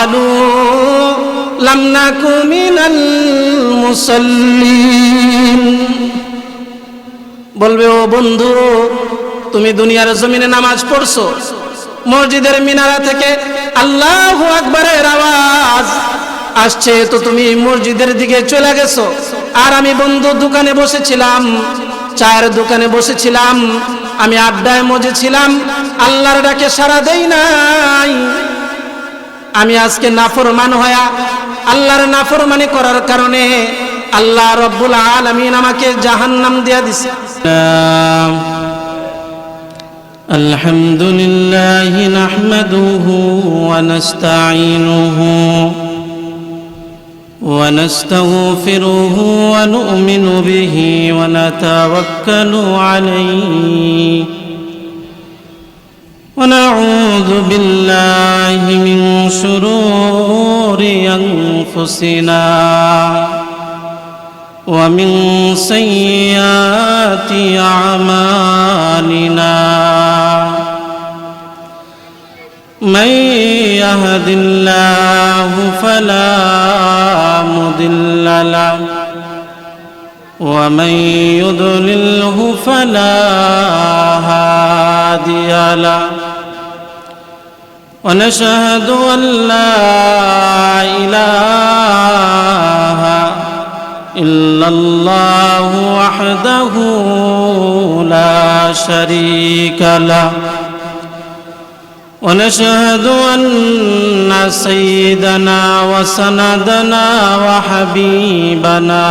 ক্বালু লাম নাকু মিনাল মুসাল্লিন। বলবে, ও বন্ধু, তুমি দুনিয়ার জমিনে নামাজ পড়ছো, মসজিদের মিনারা থেকে আল্লাহু আকবারের আওয়াজ আসছে, তো তুমি মসজিদের দিকে চলে গেছো, আর আমি বন্ধু দোকানে বসেছিলাম, চায়ের দোকানে বসেছিলাম, আমি আড্ডায় মজেছিলাম, আল্লাহর ডাকে সাড়া দেই নাই। আমি আজকে নাফরমান হয়া আল্লাহর নাফরমানি করার কারণে আল্লাহ রব্বুল আলামিন আমাকে জাহান্নাম দিয়া দিছে। আলহামদুলিল্লাহ নাহমাদুহু ওয়া নাস্তাঈনুহু ওয়া নাস্তাগফিরুহু ওয়া নু'মিনু বিহি ওয়া নাতাওয়াক্কালু আলাইহি ওয়া নাউযু বিল্লাহি মিন শুরুরি আনফুসিনা ومن سيئات أعمالنا من يهد الله فلا مضل له ومن يضلله فلا هادي له ونشهد أن لا إله إلا الله وحده لا شريك له ونشهد أن سيدنا وسندنا وحبيبنا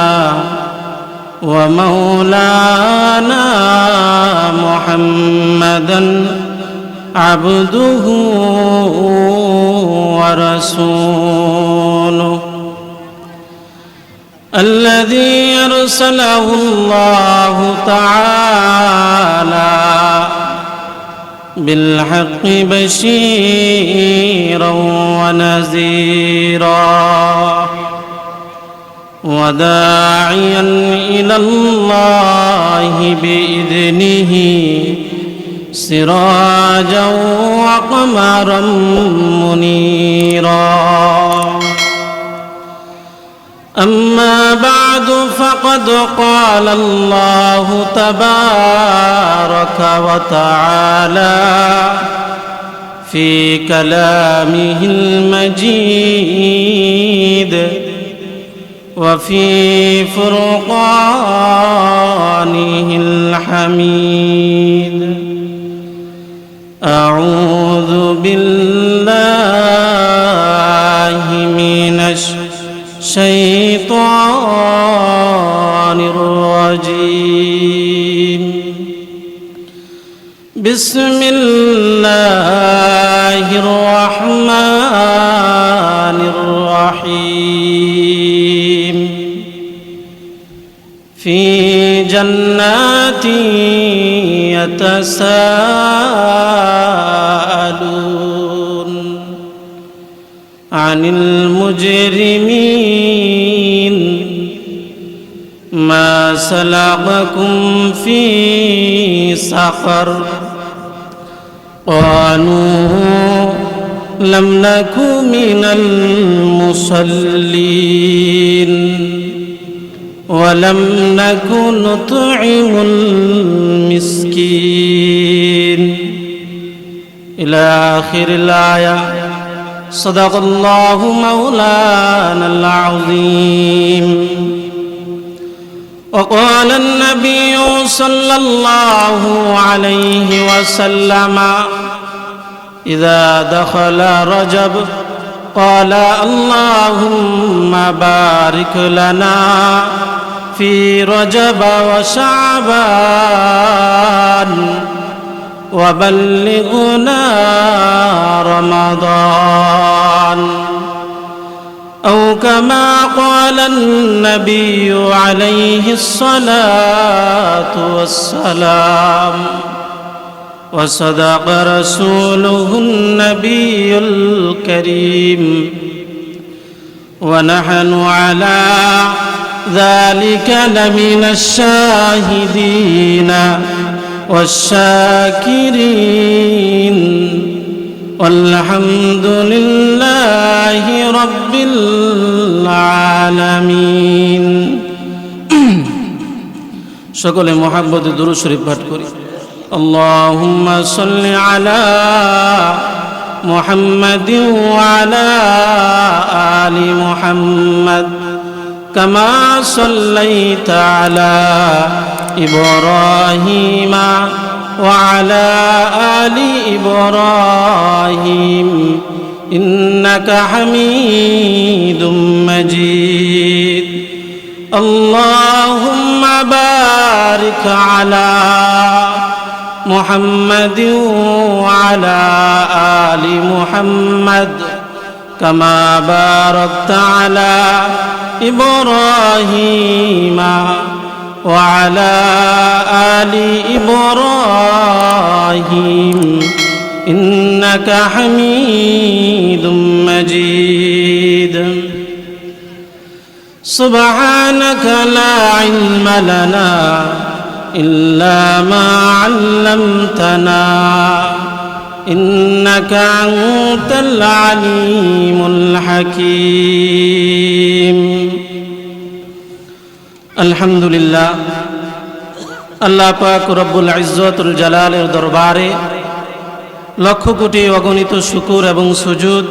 ومولانا محمدا عبده ورسوله الذي أرسله الله تعالى بالحق بشيرا ونذيرا وداعيا إلى الله بإذنه سراجا وقمرا منيرا. أما بعد فقد قال الله تبارك وتعالى في كلامه المجيد وفي فرقانه الحميد. أعوذ بالله من الشيطان الرجيم. بسم الله الرحمن الرحيم. في جنات يتساءلون عن المجرمين ما سلككم في سقر قالوا لم نك من المصلين ولم نك نطعم المسكين إلى آخر الآية. صدق الله مولانا العظيم. وقال النبي صلى الله عليه وسلم إذا دخل رجب قال اللهم بارك لنا في رجب وشعبان وبلغنا رمضان أو كما قال النبي عليه الصلاة والسلام. وصدق رسوله النبي الكريم ونحن على ذلك لمن الشاهدين والشاكرين والحمد لله لله رب العالمين সকলে মুহাব্বতে দুরূদ শরীফ পাঠ করি আল্লাহুম্মা সাল্লি আলা মুহাম্মাদিন ওয়া আলা আলি মুহাম্মাদ কামা সাল্লাইতা আলা ইব্রাহিমা ওয়া আলা আলি ইব্রাহিম ইন্নাকা হামিদুম মাজিদ اللهم بارك على محمد وعلى آل محمد كما باركت على إبراهيم وعلى آل إبراهيم إنك حميد مجيد سبحانك لا علم لنا إلا ما علمتنا إنك أنت العليم الحكيم الحمد لله আল্লাহ পাক রব্বুল ইজ্জতুল জালালের দরবারে লক্ষ কোটি অগণিত শুকর এবং সুজুদ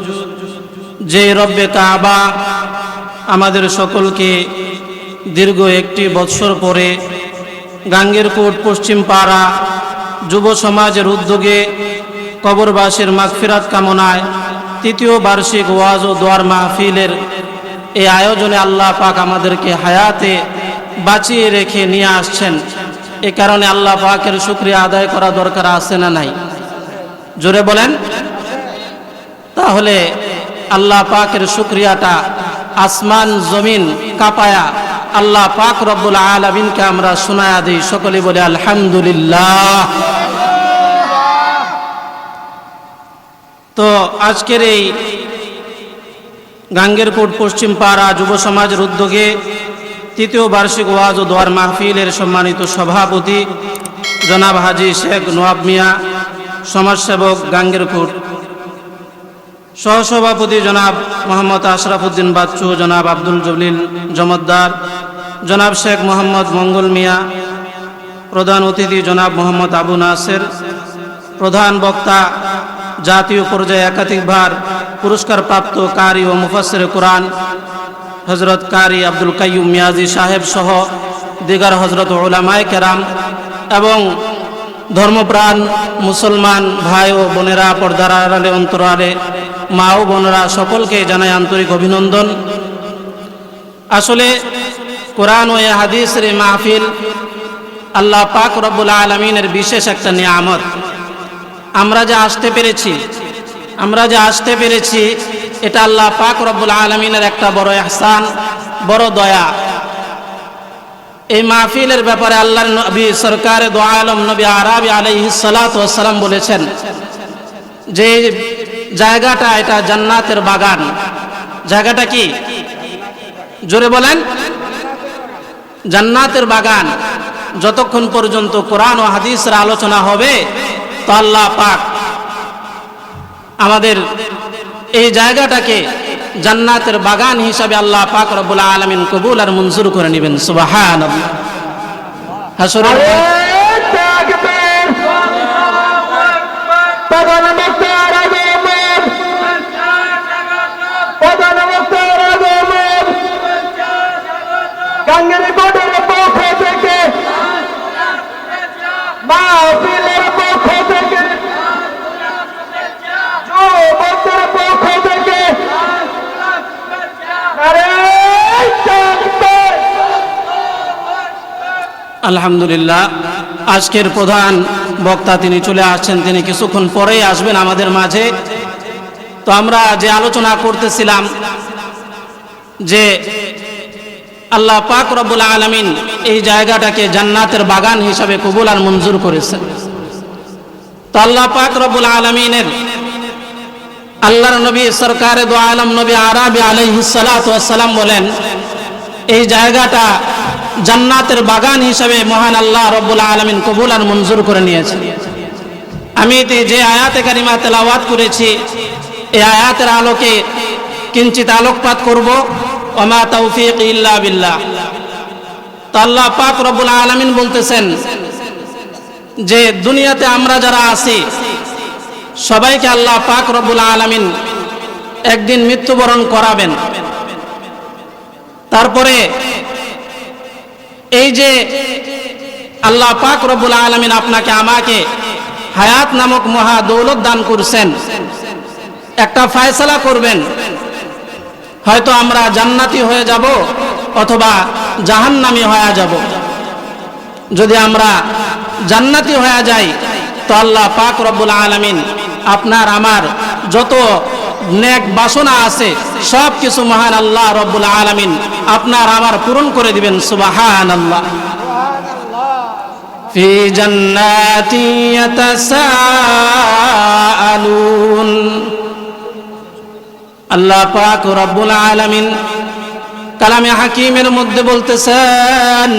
যে রব্বে কাবা আমাদের সকলকে দীর্ঘ একটি বৎসর পরে গাঙ্গেরকোট পশ্চিম পাড়া যুব সমাজের উদ্যোগে কবরবাসীর মাগফিরাত কামনায় তৃতীয় বার্ষিক ওয়াজ ও দোয়ার মাহফিলের এই আয়োজনে আল্লাহ পাক আমাদেরকে হায়াতে বাঁচিয়ে রেখে নিয়ে আসছেন। এ কারণে আল্লাহ পাকের শুকরিয়া আদায় করা দরকার আছে না নাই? জোরে বলেন। তাহলে আল্লাহ পাকের শুকরিয়াটা আসমান জমিন কাঁপায়া আল্লাহ পাক রব্বুল আলামিনকে আমরা শোনায়া দিই। সকলে বলে আলহামদুলিল্লাহ। তো আজকের এই গাঙ্গেরকোট পশ্চিম পাড়া যুব সমাজের উদ্যোগে তৃতীয় বার্ষিক ওয়াজ ও দোয়ার মাহফিলের সম্মানিত সভাপতি জনাব হাজী শেখ নওয়াব মিয়া, সমাজসেবক গাঙ্গেরকোট, সহসভাপতি জনাব মোহাম্মদ আশরাফুদ্দিন বাচ্চু, জনাব আব্দুল জলিল জমদ্দার, জনাব শেখ মোহাম্মদ মঙ্গল মিয়া, প্রধান অতিথি জনাব মোহাম্মদ আবু নাসের, প্রধান বক্তা জাতীয় পর্যায়ে একাধিকবার পুরস্কারপ্রাপ্ত কারি ও মুফাসসিরে কোরআন হযরত কারি আব্দুল কাইয়ুম মিয়াজি সাহেব সহ দিগার হযরত উলামায়ে কেরাম এবং ধর্মপ্রাণ মুসলমান ভাই ও বোনেরা, পর্দার আড়ালে অন্তরালে মা ও বোনেরা, সকলকে জানাই আন্তরিক অভিনন্দন। আসলে কোরআন ও হাদিসের মাহফিল আল্লাহ পাক রব্বুল আলামিনের বিশেষ একটা নিয়ামত। আমরা যে আসতে পেরেছি এটা আল্লাহ পাক রব্বুল আলামিনের একটা বড় ইহসান, বড় দয়া। এই মাহফিলের ব্যাপারে আল্লাহর নবী সরকারে দো আলম নবী আরবি আলাইহিস সালাতু ওয়াস সালাম বলেছেন যে জায়গাটা এটা জান্নাতের বাগান। জায়গাটা কি? জোরে বলেন। জান্নাতের বাগান। যতক্ষণ পর্যন্ত কোরআন ও হাদিসের আলোচনা হবে তো আল্লাহ পাক আমাদের এই জায়গাটাকে জান্নাতের বাগান হিসাবে আল্লাহ পাক রব্বুল আলামিন কবুল আর মঞ্জুর করে নেবেন। সুবহানাল্লাহ। হাসরের আলহামদুলিল্লাহ। আজকের প্রধান বক্তা তিনি চলে আসছেন, তিনি কিছুক্ষণ পরেই আসবেন আমাদের মাঝে। তো আমরা যে আলোচনা করতেছিলাম যে আল্লাহ পাক রব্বুল আলামিন এই জায়গাটাকে জান্নাতের বাগান হিসাবে কবুল আর মঞ্জুর করেছেন। তো আল্লাহ পাক রব্বুল আলামিনের আল্লাহর নবী সরকারে দো আলম নবী আরবি আলাইহিস সালাতু ওয়াস সালাম বলেন এই জায়গাটা জান্নাতের বাগান হিসাবে মহান আল্লাহ রব্বুল আলামিন কবুল আর মঞ্জুর করে নিয়েছেন। আমি যে আয়াতে কারিমা তেলাওয়াত করেছি এই আয়াতের আলোকে কিঞ্চিত আলোকপাত করব। ওমা তৌফিক ইল্লা বিল্লাহ। তো আল্লাহ পাক রব্বুল আলামিন বলতেছেন যে দুনিয়াতে আমরা যারা আছি সবাইকে আল্লাহ পাক রব্বুল আলামিন একদিন মৃত্যুবরণ করাবেন। তারপরে এই যে আল্লাহ পাক রব্বুল আলামিন আপনাকে আমাকে হায়াত নামক মহা দৌলত দান করছেন, একটা ফয়সালা করবেন। হয়তো আমরা জান্নাতি হয়ে যাব অথবা জাহান্নামী হয়ে যাব। যদি আমরা জান্নাতি হয়ে যাই তো আল্লাহ পাক রব্বুল আলামিন আপনার আমার যত নেক বাসনা আছে সব কিছু মহান আল্লাহ রব্বুল আলামিন আপনার আমার পূরণ করে দিবেন। সুবহানাল্লাহ। ফি জান্নাতি ইয়াতাসাআলুন। আল্লাহ পাক রব্বুল আলামিন কালামে হাকিমের মধ্যে বলতেছেন,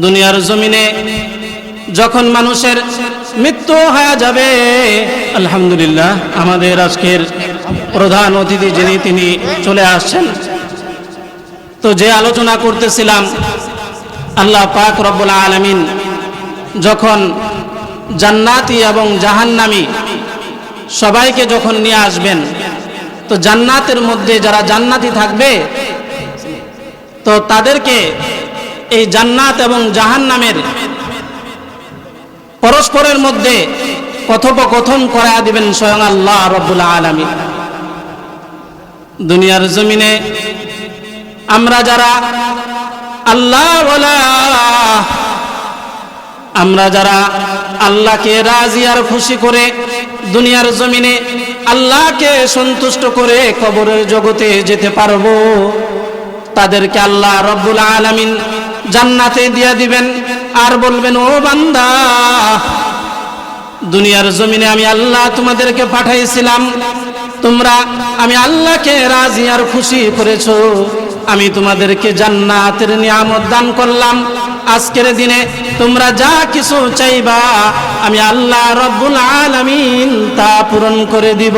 দুনিয়ার জমিনে যখন মানুষের মৃত্যু হয়ে যাবে, আলহামদুলিল্লাহ আমাদের আজকের প্রধান অতিথি যিনি তিনি চলে আসছেন। তো যে আলোচনা করতেছিলাম, আল্লাহ পাক রব্বুল আলামিন যখন জান্নাতি এবং জাহান্নামী সবাইকে যখন নিয়ে আসবেন, তো জান্নাতের মধ্যে যারা জান্নাতি থাকবে তো তাদেরকে এই জান্নাত এবং জাহান্নামের পরস্পরের মধ্যে কথোপকথন করায়া দিবেন স্বয়ং আল্লাহ রব্বুল আলামিন। দুনিয়ার জমিনে আমরা যারা আল্লাহ ওয়ালা, আমরা যারা আল্লাহকে রাজি আর খুশি করে দুনিয়ার জমিনে আল্লাহকে সন্তুষ্ট করে কবরের জগতে যেতে পারবো, তাদেরকে আল্লাহ রব্বুল আলামিন জান্নাতে দিয়ে দিবেন আর বলবেন, ও বান্দা, দুনিয়ার জমিনে আমি আল্লাহ তোমাদেরকে পাঠাইছিলাম, তোমরা আমি আল্লাহকে রাজি আর খুশি করেছো, আমি তোমাদেরকে জান্নাতের নিয়ামত দান করলাম। আজকের দিনে তোমরা যা কিছু চাইবা আমি আল্লাহ রব্বুল আলামিন তা পূরণ করে দিব।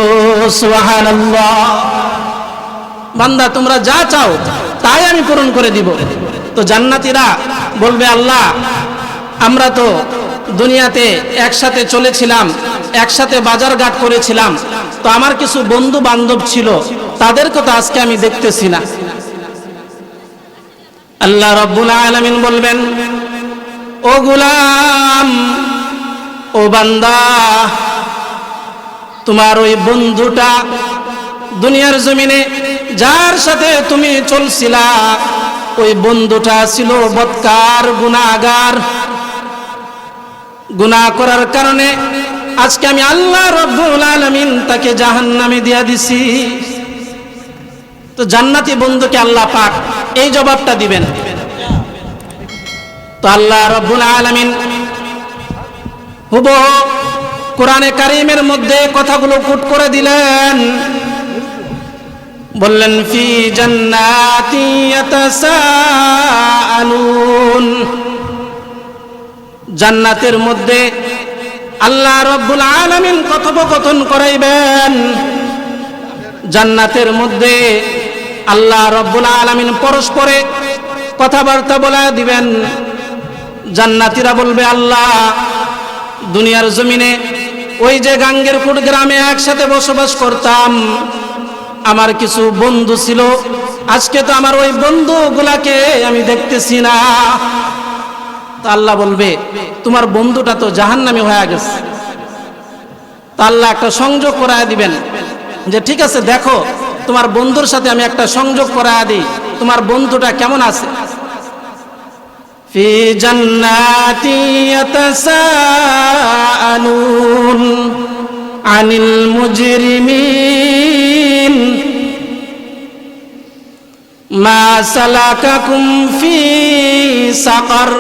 সুবহানাল্লাহ। বান্দা তোমরা যা চাও তাই আমি পূরণ করে দিব। তো জান্নাতীরা বলবে, আল্লাহ আমরা তো দুনিয়াতে একসাথে চলেছিলাম, একসাথে বাজারঘাট করেছিলাম, তো আমার কিছু বন্ধু বান্ধব ছিল, তাদেরকে তো আজকে আমি দেখতেছি না। আল্লাহ রব্বুল আলামিন বলবেন, ও গোলাম, ও বান্দা, তোমার ওই বন্ধুটা দুনিয়ার জমিনে যার সাথে তুমি চলছিলা, ওই বন্ধুটা ছিল বদকার, গুনাহগার। গুনাহ করার কারণে আজকে আমি আল্লাহ রব্বুল আলামিন তাকে জাহান্নামে দিয়া দিছি। তো জান্নাতি বন্ধুকে আল্লাহ পাক এই জবাবটা দিবেন। তো আল্লাহ রব্বুল আলামিন হুবহু কোরআনে কারীমের মধ্যে কথাগুলো কোট করে দিলেন, বললেন, ফি জান্নাতি ইয়াতাসাআলুন। জান্নাতের মধ্যে আল্লাহ রব্বুল আলামিন কথোপকথন করাইবেন। জান্নাতের মধ্যে আল্লাহ রব্বুল আলামিন পরস্পরে কথাবার্তা বলা দিবেন। জান্নাতীরা বলবে, আল্লাহ দুনিয়ার জমিনে ওই যে গাঙ্গের কুট গ্রামে একসাথে বসবাস করতাম, আমার কিছু বন্ধু ছিল, আজকে তো আমার ওই বন্ধুগুলাকে আমি দেখতেছি না। তা আল্লাহ বলবে, তোমার বন্ধুটা তো জাহান্নামী হয়ে গেছে। তা আল্লাহ একটা সংযোগ করায় দিবেন যে ঠিক আছে, দেখো তোমার বন্ধুর সাথে আমি একটা সংযোগ করায় দিই, তোমার বন্ধুটা কেমন আছে। ফি জান্নাতি ইয়াতাসাআলুন আনিল মুজরিমিন মা সালাকাকুম ফি সাকার।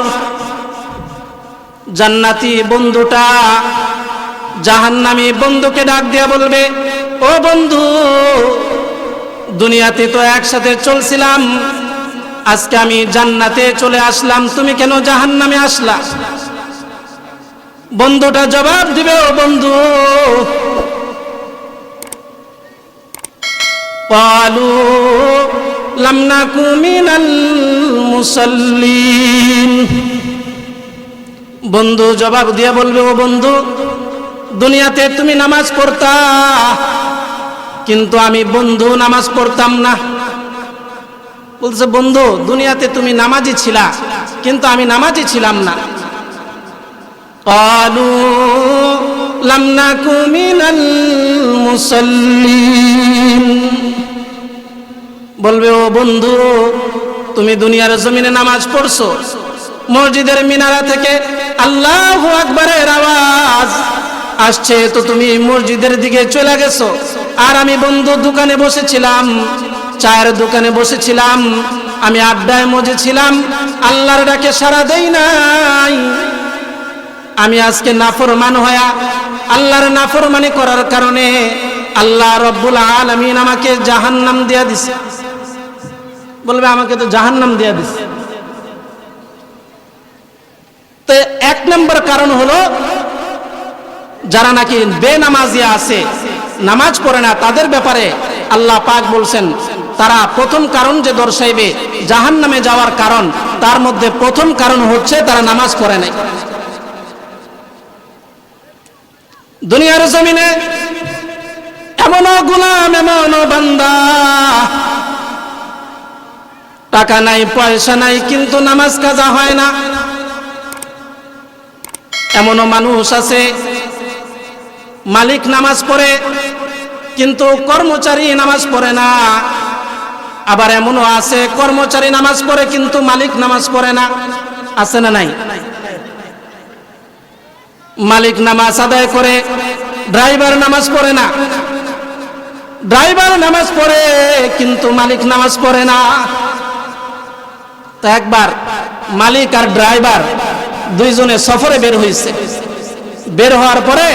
জান্নাতি বন্ধুটা জাহান্নামী বন্ধুকে ডাক দিয়া বলবে, ও বন্ধু, দুনিয়াতে তো একসাথে চলছিলাম, আজকে আমি জান্নাতে চলে আসলাম, তুমি কেন জাহান্নামে আসলা? বন্ধুটা জবাব দিবে, ও বন্ধু, ক্বালু লাম নাকু মিনাল মুসাল্লিন। বন্ধু জবাব দিয়ে বলবে, ও বন্ধু, দুনিয়াতে তুমি নামাজ পড়তা, কিন্তু আমি বন্ধু নামাজ পড়তাম না। বলছে, বন্ধু দুনিয়াতে তুমি নামাজি ছিলা, কিন্তু আমি নামাজি ছিলাম না। ক্বালু লাম নাকু মিনাল মুসাল্লিন। বলবে, ও বন্ধু, তুমি দুনিয়ার জমিনে নামাজ পড়ছো, মসজিদের মিনারা থেকে আল্লাহু আকবারের আওয়াজ আসছে, তো তুমি মসজিদের দিকে চলে গেছো, আর আমি বন্ধু দোকানে বসেছিলাম, চায়ের দোকানে বসেছিলাম, আমি আড্ডায় মজেছিলাম, আল্লাহর ডাকে সাড়া দেই নাই। আমি আজকে নাফরমান হয়া আল্লাহর নাফরমানি করার কারণে আল্লাহ রব্বুল আলামিন আমাকে জাহান্নাম দিয়া দিছে। বলবে, আমাকে তো জাহান্নাম দিয়া দিছে। তো এক নম্বর কারণ হলো, যারা নাকি বেনামাজিয়া আছে, নামাজ পড়ে না, তাদের ব্যাপারে আল্লাহ পাক বলছেন, তারা প্রথম কারণ যে দর্শাইবে জাহান্নামে যাওয়ার কারণ, তার মধ্যে প্রথম কারণ হচ্ছে তারা নামাজ পড়ে নাই। দুনিয়ার জমিনে এমনও গোলাম, এমনও বান্দা, টাকা নাই, পয়সা নাই, কিন্তু নামাজ কাজা হয় না। এমনও মানুষ আছে, মালিক নামাজ পড়ে, কিন্তু কর্মচারী নামাজ পড়ে না। আবার এমনও আছে, কর্মচারী নামাজ পড়ে, কিন্তু মালিক নামাজ পড়ে না। আছে না নাই? মালিক নামাজ আদায় করে, ড্রাইভার নামাজ পড়ে না। ড্রাইভার নামাজ পড়ে, কিন্তু মালিক নামাজ পড়ে না। তো একবার মালিক আর ড্রাইভার দুইজনে সফরে বের হয়েছে। বের হওয়ার পরে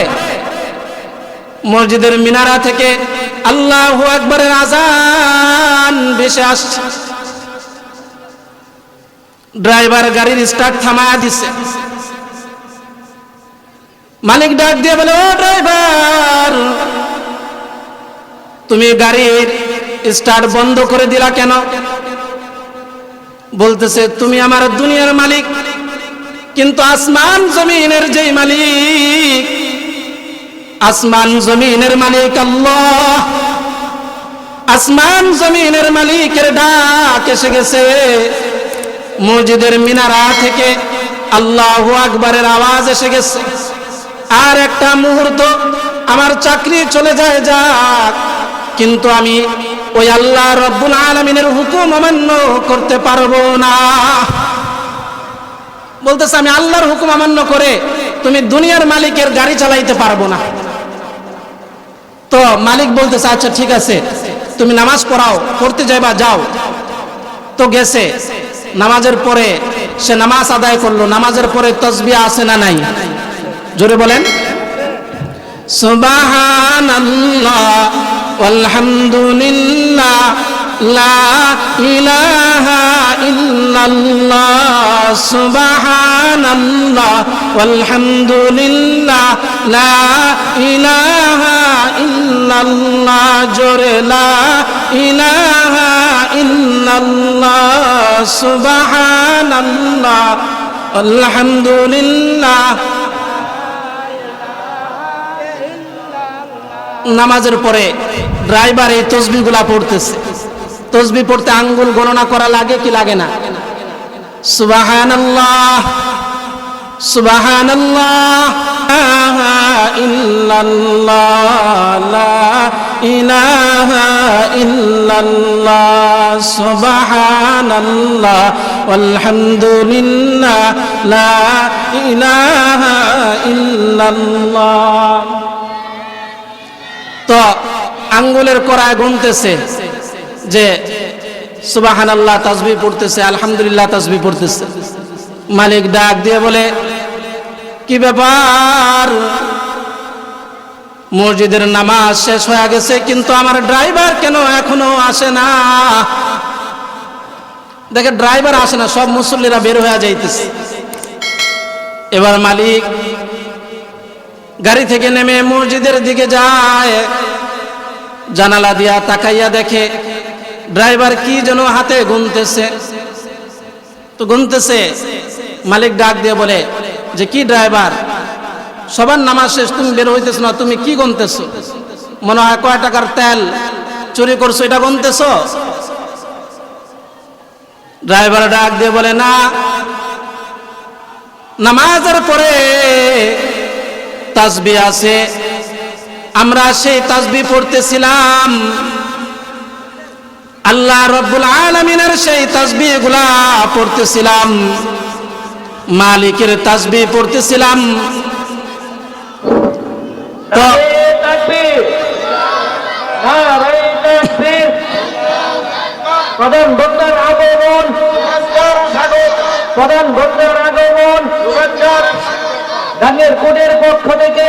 মসজিদের মিনারা থেকে আল্লাহু আকবারের আযান ভেসে আসছে। ড্রাইভার গাড়ির স্টার্ট থামায়া দিছে। মালিক ডাক দিয়ে বলে, ও ড্রাইভার, তুমি গাড়ির স্টার্ট বন্ধ করে দিলা কেন? বলতেছে, তুমি আমার দুনিয়ার মালিক, কিন্তু আসমান জমিনের যেই মালিক, আসমান জমিনের মালিক আল্লাহ, আসমান জমিনের মালিকের ডাক এসে গেছে। মসজিদের মিনারা থেকে আল্লাহু আকবারের আওয়াজ এসে গেছে। আর একটা মুহূর্ত আমার চাকরি চলে যায় যাক, কিন্তু আমি ওই আল্লাহ রব্বুল আলামিনের হুকুম অমান্য করতে পারবো না। বলতেছে, আমি আল্লাহর হুকুম অমান্য করে তুমি দুনিয়ার মালিকের গাড়ি চালাইতে পারবো না। তো মালিক বলতেছে, আচ্ছা ঠিক আছে, তুমি নামাজ পড়াও, পড়তে যাইবা, যাও। তো গেছে, নামাজের পরে সে নামাজ আদায় করলো। নামাজের পরে তাসবিহ আছে না নাই? জোরে বলেন, সুবহানাল্লাহ ওয়ালহামদুলিল্লাহ লা ইলাহা ইল্লাল্লাহ, সুবহানাল্লাহ ওয়ালহামদুলিল্লাহ লা ইলাহা ইল্লাল্লাহ, জোরে লা ইলাহা ইল্লাল্লাহ, সুবহানাল্লাহ আলহামদুলিল্লাহ। নামাজের পরে ড্রাইভার এই তসবিহগুলা পড়তেছে। তসবিহ পড়তে আঙ্গুল গণনা করা লাগে কি লাগে না? সুবহানাল্লাহ, সুবহানাল্লাহ, ইল্লাল্লাহ, লা ইলাহা ইল্লাল্লাহ, সুবহানাল্লাহ আলহামদুলিল্লাহ, লা ইলাহা ইল্লাল্লাহ। তো আঙ্গুলের কড়ায় গুনতেছে যে সুবহানাল্লাহ তাসবিহ পড়তেছে, আলহামদুলিল্লাহ তাসবিহ পড়তেছে। মালিক ডাক দিয়ে বলে, কি ব্যাপার? মসজিদের নামাজ শেষ হয়ে গেছে, কিন্তু আমার ড্রাইভার কেন এখনো আসে না? দেখে ড্রাইভার আসে না, সব মুসল্লিরা বের হয়ে যাইতেছে। এবার মালিক গাড়ি থেকে নেমে মসজিদের দিকে যায়। জানালা দিয়া তাকাইয়া দেখে ড্রাইভার কি যেন হাতে গুনতেছে। তো গুনতেছে, মালিক ডাক দিয়ে বলে যে কি ড্রাইভার, সবার নামাজ শেষ, তুমি বের হইতেছ না, তুমি কি গুনতেছো? মনে হয় কয় টাকার তেল চুরি করছো এটা গুনতেছো? ড্রাইভার ডাক দিয়ে বলে না, নামাজের পরে তাসবিহ আছে, আমরা সেই তাসবিহ পড়তেছিলাম, আল্লাহ রাব্বুল আলামিনের সেই তাসবিহগুলা পড়তেছিলাম, মালিকের তাসবিহ পড়তেছিলাম। তো প্রধান বক্তার আগমন, প্রধান বক্তার আগমন, গাঙ্গের কোটের পক্ষ থেকে,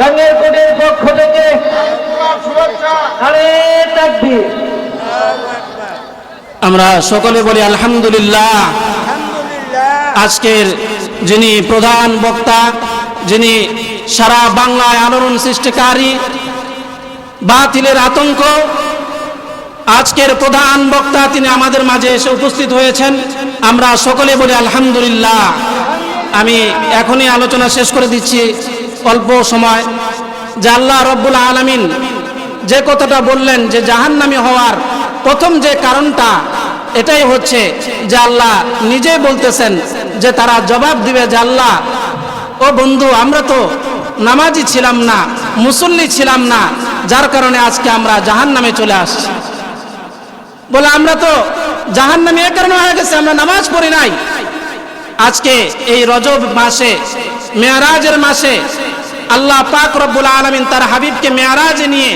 গাঙ্গের কোটের পক্ষ থেকে নারে তাকবীর। আমরা সকলে বলি আলহামদুলিল্লাহ। আজকের যিনি প্রধান বক্তা, যিনি সারা বাংলায় আলোড়ন সৃষ্টিকারী, বাতিলের আতঙ্ক, আজকের প্রধান বক্তা তিনি আমাদের মাঝে এসে উপস্থিত হয়েছেন। আমরা সকলে বলি আলহামদুলিল্লাহ। আমি এখনই আলোচনা শেষ করে দিচ্ছি অল্প সময়, যে আল্লাহ রাব্বুল আলামিন যে কথাটা বললেন যে জাহান্নামী হওয়ার প্রথম যে কারণটা, এটাই হচ্ছে যে আল্লাহ নিজেই বলতেছেন যে তারা জবাব দিবে যে আল্লাহ, ও বন্ধু, আমরা তো নামাজি ছিলাম না, মুসল্লি ছিলাম না, যার কারণে আজকে আমরা জাহান্নামে চলে আসছি। বলে আমরা তো জাহান্নামী এ কারণে হয়ে গেছে, আমরা নামাজ পড়ি নাই। আজকে এই রজব মাসে, মেয়ারাজের মাসে, আল্লাহ পাক রব্বুল আলামিন তার হাবিবকে মেয়ারাজে নিয়ে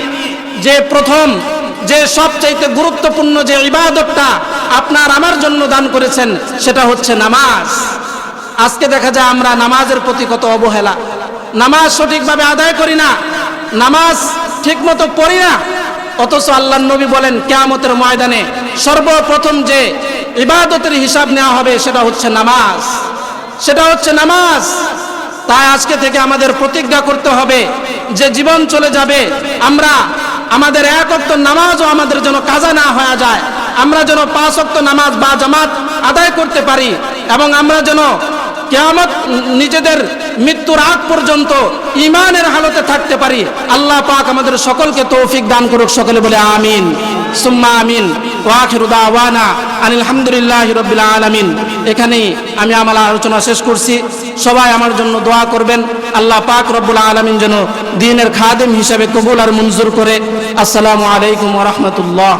যে প্রথম, যে সবচাইতে গুরুত্বপূর্ণ যে ইবাদতটা আপনার আমার জন্য দান করেছেন, সেটা হচ্ছে নামাজ। আজকে দেখা যায় আমরা নামাজের প্রতি কত অবহেলা, নামাজ সঠিকভাবে আদায় করি না, নামাজ ঠিকমতো পড়ি না। অথচ আল্লাহর নবী বলেন কিয়ামতের ময়দানে সর্বপ্রথম যে ইবাদতের হিসাব নেওয়া হবে সেটা হচ্ছে নামাজ, সেটা হচ্ছে নামাজ। তাই আজকে থেকে আমাদের প্রতিজ্ঞা করতে হবে যে জীবন চলে যাবে, আমরা আমাদের এক ওয়াক্ত নামাজও আমাদের যেন কাজা না হয়ে যায়, আমরা যেন 5 ওয়াক্ত নামাজ বা জামাত আদায় করতে পারি, এবং আমরা যেন কিয়ামত নিজেদের মৃত্যুর আগ পর্যন্ত ঈমানের হালতে থাকতে পারি। আল্লাহ পাক আমাদের সকলকে তৌফিক দান করুক। সকলে বলে আমিন সুম্মা আমিন। ওয়া আখিরু দাওয়ানা আনিল হামদুলিল্লাহি রাব্বিল আলামিন। এখানেই আমি আমার আলোচনা শেষ করছি। সবাই আমার জন্য দোয়া করবেন, আল্লাহ পাক রব্বুল আলামিন যেন দ্বীনের খাদেম হিসেবে কবুল আর মঞ্জুর করে। আসসালামু আলাইকুম ওয়া রাহমাতুল্লাহ।